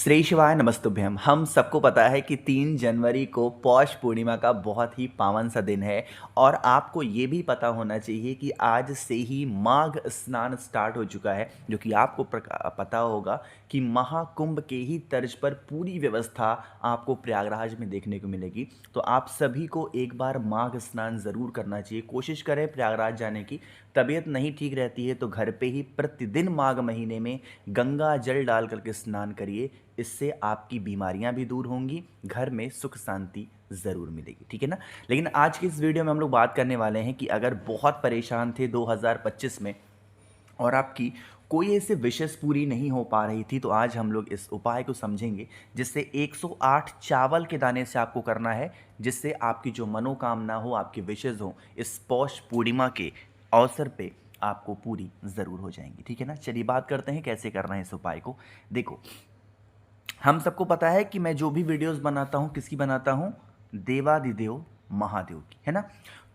श्री शिवाय नमस्तुभ्यम। हम सबको पता है कि 3 जनवरी को पौष पूर्णिमा का बहुत ही पावन सा दिन है और आपको ये भी पता होना चाहिए कि आज से ही माघ स्नान स्टार्ट हो चुका है, जो कि आपको पता होगा कि महाकुंभ के ही तर्ज पर पूरी व्यवस्था आपको प्रयागराज में देखने को मिलेगी। तो आप सभी को एक बार माघ स्नान ज़रूर करना चाहिए। कोशिश करें प्रयागराज जाने की। तबीयत नहीं ठीक रहती है तो घर पे ही प्रतिदिन माघ महीने में गंगा जल डाल करके स्नान करिए। इससे आपकी बीमारियां भी दूर होंगी, घर में सुख शांति ज़रूर मिलेगी, ठीक है ना। लेकिन आज की इस वीडियो में हम लोग बात करने वाले हैं कि अगर बहुत परेशान थे 2025 में और आपकी कोई ऐसे विशेष पूरी नहीं हो पा रही थी, तो आज हम लोग इस उपाय को समझेंगे जिससे 108 चावल के दाने से आपको करना है, जिससे आपकी जो मनोकामना हो, आपकी विशेष हो, इस पौष पूर्णिमा के अवसर पे आपको पूरी ज़रूर हो जाएंगी, ठीक है ना। चलिए बात करते हैं कैसे करना है इस उपाय को। देखो, हम सबको पता है कि मैं जो भी वीडियोस बनाता हूँ किसकी बनाता हूँ, देवादिदेव महादेव की, है ना।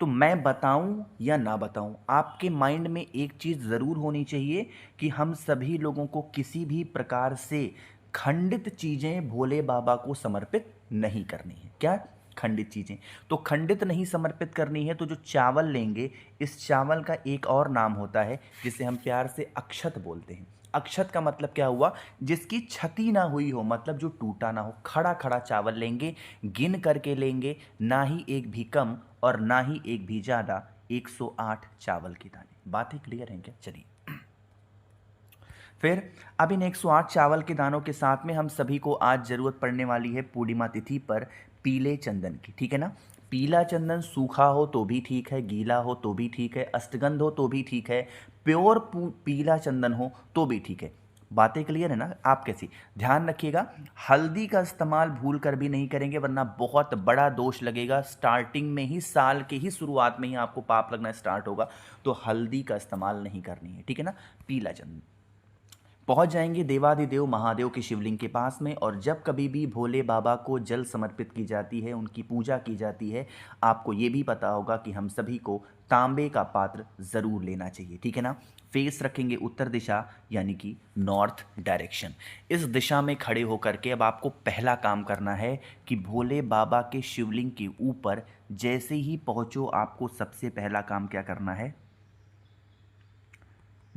तो मैं बताऊं या ना बताऊं, आपके माइंड में एक चीज़ ज़रूर होनी चाहिए कि हम सभी लोगों को किसी भी प्रकार से खंडित चीज़ें भोले बाबा को समर्पित नहीं करनी है। क्या खंडित चीज़ें? तो खंडित नहीं समर्पित करनी है तो जो चावल लेंगे, इस चावल का एक और नाम होता है जिसे हम प्यार से अक्षत बोलते हैं। अक्षत का मतलब क्या हुआ? जिसकी क्षति ना हुई हो, मतलब जो टूटा ना हो। खड़ा खड़ा चावल लेंगे, गिन करके लेंगे, ना ही एक भी कम और ना ही एक भी ज़्यादा, 108 चावल के दाने। बातें क्लियर हैं क्या? चलिए फिर अब इन 108 चावल के दानों के साथ में हम सभी को आज ज़रूरत पड़ने वाली है पूर्णिमा तिथि पर पीले चंदन की, ठीक है ना। पीला चंदन सूखा हो तो भी ठीक है, गीला हो तो भी ठीक है, अष्टगंध हो तो भी ठीक है, प्योर पीला चंदन हो तो भी ठीक है। बातें क्लियर है ना? आप कैसी ध्यान रखिएगा, हल्दी का इस्तेमाल भूल कर भी नहीं करेंगे वरना बहुत बड़ा दोष लगेगा। स्टार्टिंग में ही, साल के ही शुरुआत में ही आपको पाप लगना स्टार्ट होगा, तो हल्दी का इस्तेमाल नहीं करनी है, ठीक है ना। पीला चंदन पहुंच जाएंगे देवादिदेव महादेव के शिवलिंग के पास में, और जब कभी भी भोले बाबा को जल समर्पित की जाती है, उनकी पूजा की जाती है, आपको ये भी पता होगा कि हम सभी को तांबे का पात्र ज़रूर लेना चाहिए, ठीक है ना। फेस रखेंगे उत्तर दिशा, यानी कि नॉर्थ डायरेक्शन। इस दिशा में खड़े होकर के अब आपको पहला काम करना है कि भोले बाबा के शिवलिंग के ऊपर जैसे ही पहुँचो, आपको सबसे पहला काम क्या करना है?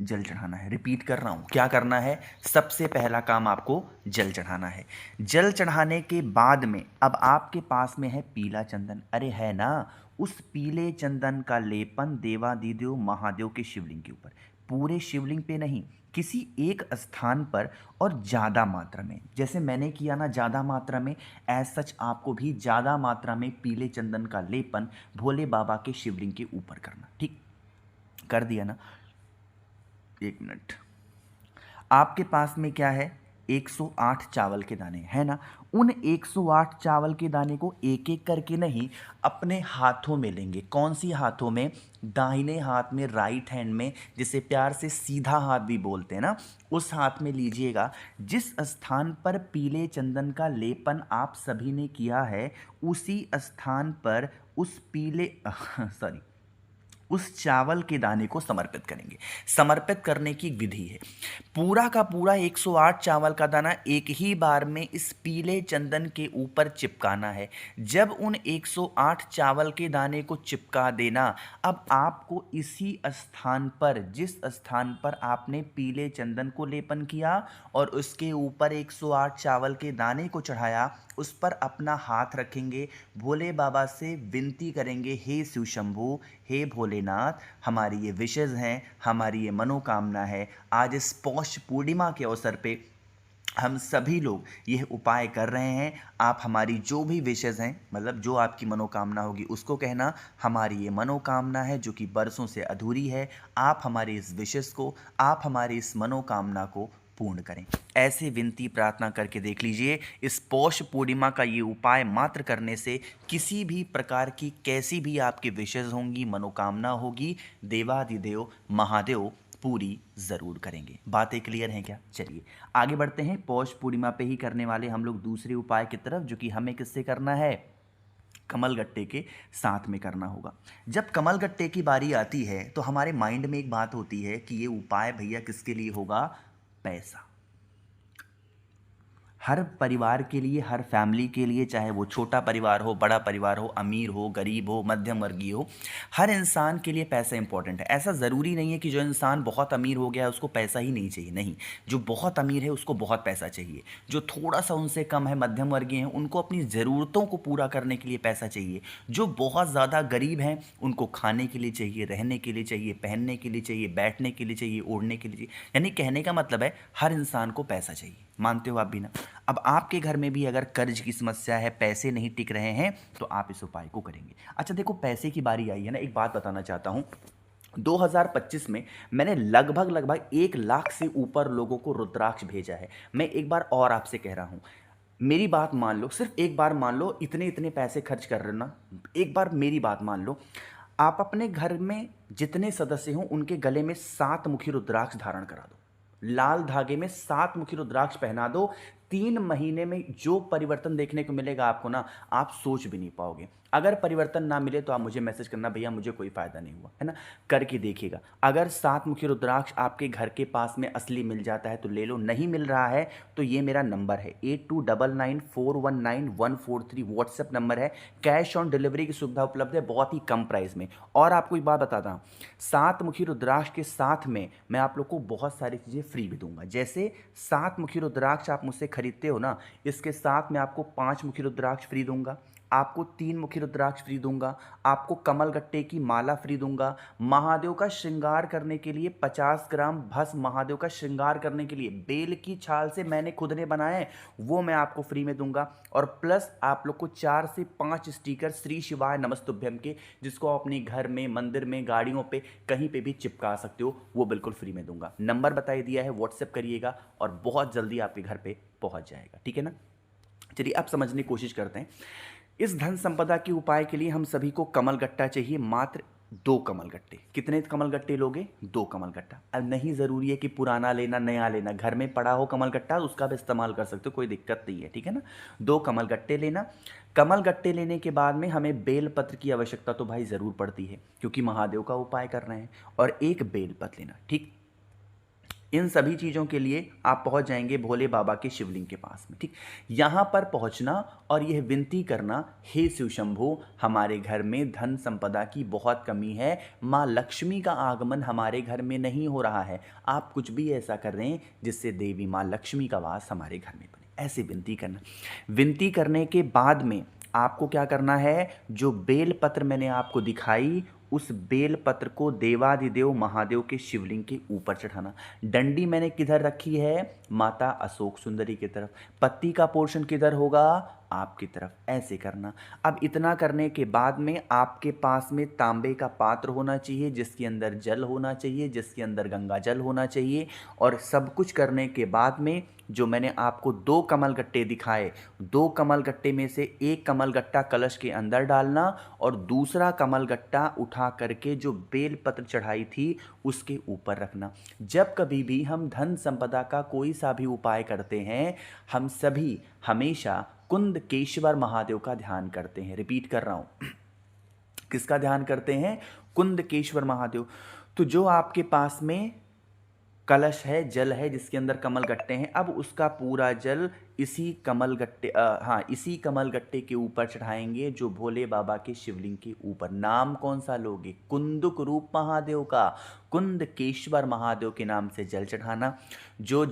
जल चढ़ाना है। रिपीट कर रहा हूं, क्या करना है? सबसे पहला काम आपको जल चढ़ाना है। जल चढ़ाने के बाद में अब आपके पास में है पीला चंदन, अरे है ना। उस पीले चंदन का लेपन देवादिदेव महादेव के शिवलिंग के ऊपर, पूरे शिवलिंग पे नहीं, किसी एक स्थान पर और ज़्यादा मात्रा में। जैसे मैंने किया ना ज़्यादा मात्रा में, एज सच आपको भी ज़्यादा मात्रा में पीले चंदन का लेपन भोले बाबा के शिवलिंग के ऊपर करना। ठीक कर दिया ना? एक मिनट। आपके पास में क्या है? 108 चावल के दाने, है ना। उन 108 चावल के दाने को एक एक करके नहीं, अपने हाथों में लेंगे। कौन सी हाथों में? दाहिने हाथ में, राइट हैंड में, जिसे प्यार से सीधा हाथ भी बोलते हैं ना, उस हाथ में लीजिएगा। जिस स्थान पर पीले चंदन का लेपन आप सभी ने किया है, उसी स्थान पर उस पीले सॉरी उस चावल के दाने को समर्पित करेंगे। समर्पित करने की विधि है, पूरा का पूरा 108 चावल का दाना एक ही बार में इस पीले चंदन के ऊपर चिपकाना है। जब उन 108 चावल के दाने को चिपका देना, अब आपको इसी स्थान पर, जिस स्थान पर आपने पीले चंदन को लेपन किया और उसके ऊपर 108 चावल के दाने को चढ़ाया, उस पर अपना हाथ रखेंगे। भोले बाबा से विनती करेंगे, हे शिव शंभू, हे भोलेनाथ, हमारी ये विशेष हैं, हमारी ये मनोकामना है। आज इस पौष पूर्णिमा के अवसर पे हम सभी लोग यह उपाय कर रहे हैं। आप हमारी जो भी विशेष हैं, मतलब जो आपकी मनोकामना होगी उसको कहना, हमारी ये मनोकामना है जो कि बरसों से अधूरी है। आप हमारी इस विशेष को, आप हमारी इस मनोकामना को पूर्ण करें। ऐसे विनती प्रार्थना करके देख लीजिए। इस पौष पूर्णिमा का ये उपाय मात्र करने से किसी भी प्रकार की कैसी भी आपकी विशेष होंगी, मनोकामना होगी, देवादिदेव महादेव पूरी ज़रूर करेंगे। बातें क्लियर हैं क्या? चलिए आगे बढ़ते हैं। पौष पूर्णिमा पे ही करने वाले हम लोग दूसरे उपाय की तरफ, जो कि हमें किससे करना है? कमलगट्टे के साथ में करना होगा। जब कमलगट्टे की बारी आती है तो हमारे माइंड में एक बात होती है कि ये उपाय भैया किसके लिए होगा? पैसा। हर परिवार के लिए, हर फैमिली के लिए, चाहे वो छोटा परिवार हो, बड़ा परिवार हो, अमीर हो, गरीब हो, मध्यम वर्गीय हो, हर इंसान के लिए पैसा इंपॉर्टेंट है। ऐसा ज़रूरी नहीं है कि जो इंसान बहुत अमीर हो गया है उसको पैसा ही नहीं चाहिए, नहीं। जो बहुत अमीर है उसको बहुत पैसा चाहिए, जो थोड़ा सा उनसे कम है, मध्यम वर्गीय हैं, उनको अपनी ज़रूरतों को पूरा करने के लिए पैसा चाहिए, जो बहुत ज़्यादा गरीब हैं उनको खाने के लिए चाहिए, रहने के लिए चाहिए, पहनने के लिए चाहिए, बैठने के लिए चाहिए, ओढ़ने के लिए चाहिए। यानी कहने का मतलब है हर इंसान को पैसा चाहिए। मानते हो आप भी ना? अब आपके घर में भी अगर कर्ज की समस्या है, पैसे नहीं टिक रहे हैं, तो आप इस उपाय को करेंगे। अच्छा देखो, पैसे की बारी आई है ना, एक बात बताना चाहता हूँ। 2025 में मैंने लगभग लगभग 1 लाख से ऊपर लोगों को रुद्राक्ष भेजा है। मैं एक बार और आपसे कह रहा हूँ, मेरी बात मान लो, सिर्फ एक बार मान लो, इतने इतने पैसे खर्च कर रहे हो ना, एक बार मेरी बात मान लो। आप अपने घर में जितने सदस्य हों उनके गले में 7 मुखी रुद्राक्ष धारण करा दो, लाल धागे में 7 मुखी रुद्राक्ष पहना दो। 3 महीने में जो परिवर्तन देखने को मिलेगा आपको ना, आप सोच भी नहीं पाओगे। अगर परिवर्तन ना मिले तो आप मुझे मैसेज करना, भैया मुझे कोई फायदा नहीं हुआ, है ना? करके देखिएगा। अगर 7 मुखी रुद्राक्ष आपके घर के पास में असली मिल जाता है तो ले लो, नहीं मिल रहा है तो ये मेरा नंबर है 8299419143, व्हाट्सएप नंबर है। कैश ऑन डिलीवरी की सुविधा उपलब्ध है, बहुत ही कम प्राइस में। और आपको एक बात बताता हूँ, 7 मुखी रुद्राक्ष के साथ में मैं आप लोग को बहुत सारी चीज़ें फ्री भी दूंगा। जैसे 7 मुखी रुद्राक्ष आप मुझसे खरीदते हो ना, इसके साथ में आपको 5 मुखी रुद्राक्ष फ्री दूंगा, आपको 3 मुखी रुद्राक्ष फ्री दूंगा, आपको कमल गट्टे की माला फ्री दूंगा, महादेव का श्रृंगार करने के लिए 50 ग्राम भस्म, महादेव का श्रृंगार करने के लिए बेल की छाल से मैंने खुद ने बनाया है, वो मैं आपको फ्री में दूंगा। और प्लस आप लोग को 4 से 5 स्टिकर श्री शिवाय नमस्तुभ्यम के, जिसको आप अपने घर में, मंदिर में, गाड़ियों पे, कहीं पे भी चिपका सकते हो, वो बिल्कुल फ्री में दूंगा। नंबर बताई दिया है, व्हाट्सएप करिएगा और बहुत जल्दी आपके घर पे पहुंच जाएगा, ठीक है ना? चलिए अब समझने की कोशिश करते हैं। इस धन संपदा के उपाय के लिए हम सभी को कमल गट्टा चाहिए, मात्र 2 कमल गट्टे। कितने कमल गट्टे लोगे? 2 कमल गट्टा। अब नहीं ज़रूरी है कि पुराना लेना, नया लेना, घर में पड़ा हो कमल गट्टा उसका भी इस्तेमाल कर सकते हो, कोई दिक्कत नहीं है, ठीक है ना? 2 कमल गट्टे लेना। कमल गट्टे लेने के बाद में हमें बेल पत्र की आवश्यकता तो भाई ज़रूर पड़ती है, क्योंकि महादेव का उपाय कर रहे हैं। और एक बेल पत्र लेना, ठीक। इन सभी चीज़ों के लिए आप पहुंच जाएंगे भोले बाबा के शिवलिंग के पास में, ठीक। यहाँ पर पहुंचना और यह विनती करना, हे शिव शंभो, हमारे घर में धन संपदा की बहुत कमी है, माँ लक्ष्मी का आगमन हमारे घर में नहीं हो रहा है, आप कुछ भी ऐसा कर रहे हैं जिससे देवी माँ लक्ष्मी का वास हमारे घर में बने, ऐसे विनती करना। विनती करने के बाद में आपको क्या करना है, जो बेल पत्र मैंने आपको दिखाई, उस बेल पत्र को देवाधिदेव महादेव के शिवलिंग के ऊपर चढ़ाना। डंडी मैंने किधर रखी है? माता अशोक सुंदरी की तरफ। पत्ती का पोर्शन किधर होगा? आपकी तरफ। ऐसे करना। अब इतना करने के बाद में आपके पास में तांबे का पात्र होना चाहिए, जिसके अंदर जल होना चाहिए, जिसके अंदर गंगा जल होना चाहिए। और सब कुछ करने के बाद में जो मैंने आपको 2 कमल गट्टे दिखाए, 2 कमल गट्टे में से एक कमल गट्टा कलश के अंदर डालना और दूसरा कमल गट्टा उठा करके जो बेल पत्र चढ़ाई थी उसके ऊपर रखना। जब कभी भी हम धन संपदा का कोई सा भी उपाय करते हैं, हम सभी हमेशा कुंदकेश्वर महादेव का ध्यान करते हैं। रिपीट कर रहा हूं, किसका ध्यान करते हैं? कुंदकेश्वर महादेव। तो जो आपके पास में कलश है, जल है, जिसके अंदर कमल गट्टे हैं, अब उसका पूरा जल इसी कमल गट्टे के ऊपर चढ़ाएंगे, जो भोले बाबा के शिवलिंग के ऊपर। नाम कौन सा लोगे? कुंदक रूप महादेव का, कुंदकेश्वर महादेव के नाम से जल चढ़ाना। जो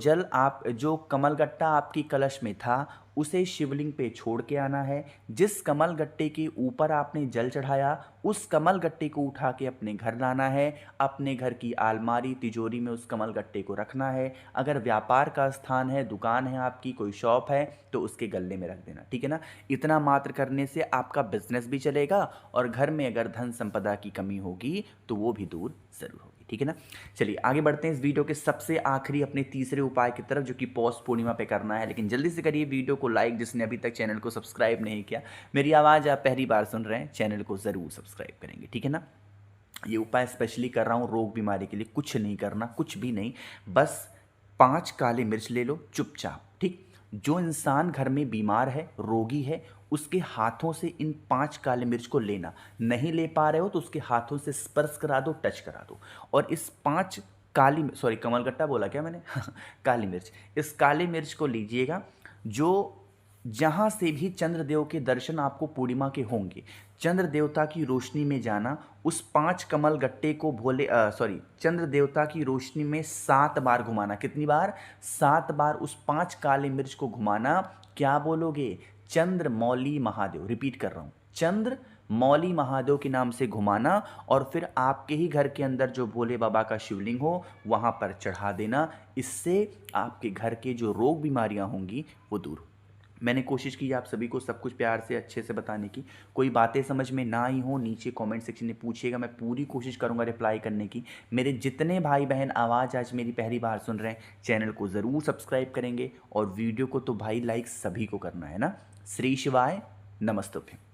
कमल गट्टा आपकी कलश में था उसे शिवलिंग पे छोड़ के आना है। जिस कमल गट्टे के ऊपर आपने जल चढ़ाया उस कमल गट्टे को उठा के अपने घर लाना है। अपने घर की अलमारी, तिजोरी में उस कमल गट्टे को रखना है। अगर व्यापार का स्थान है, दुकान है आपकी, कोई शॉप है, तो उसके गले में रख देना, ठीक है ना? इतना मात्र करने से आपका बिजनेस भी चलेगा और घर में अगर धन संपदा की कमी होगी तो वो भी दूर जरूर होगी, ठीक है ना? चलिए आगे बढ़ते हैं इस वीडियो के सबसे आखिरी अपने तीसरे उपाय की तरफ, जो कि पौष पूर्णिमा पे करना है। लेकिन जल्दी से करिए वीडियो को लाइक, जिसने अभी तक चैनल को सब्सक्राइब नहीं किया। मेरी आवाज़ आप पहली बार सुन रहे हैं, चैनल को ज़रूर सब्सक्राइब करेंगे, ठीक है ना? ये उपाय स्पेशली कर रहा हूँ रोग बीमारी के लिए। कुछ नहीं करना, कुछ भी नहीं, बस 5 काली मिर्च ले लो चुपचाप, ठीक। जो इंसान घर में बीमार है, रोगी है, उसके हाथों से इन 5 काली मिर्च को लेना। नहीं ले पा रहे हो तो उसके हाथों से स्पर्श करा दो, टच करा दो। और इस 5 कमलगट्टा बोला क्या मैंने? काली मिर्च। इस काली मिर्च को लीजिएगा, जो जहाँ से भी चंद्रदेव के दर्शन आपको पूर्णिमा के होंगे, चंद्र देवता की रोशनी में जाना, उस 5 कमल गट्टे को चंद्र देवता की रोशनी में 7 बार घुमाना। कितनी बार? 7 बार उस 5 काले मिर्च को घुमाना। क्या बोलोगे? चंद्र मौली महादेव। रिपीट कर रहा हूँ, चंद्र मौली महादेव के नाम से घुमाना, और फिर आपके ही घर के अंदर जो भोले बाबा का शिवलिंग हो वहाँ पर चढ़ा देना। इससे आपके घर के जो रोग बीमारियाँ होंगी वो दूर। मैंने कोशिश की आप सभी को सब कुछ प्यार से अच्छे से बताने की। कोई बातें समझ में ना आई हो नीचे कमेंट सेक्शन में पूछिएगा, मैं पूरी कोशिश करूंगा रिप्लाई करने की। मेरे जितने भाई बहन आवाज़ आज मेरी पहली बार सुन रहे हैं, चैनल को ज़रूर सब्सक्राइब करेंगे, और वीडियो को तो भाई लाइक सभी को करना है ना। श्री शिवाय, नमस्तुभ्यं।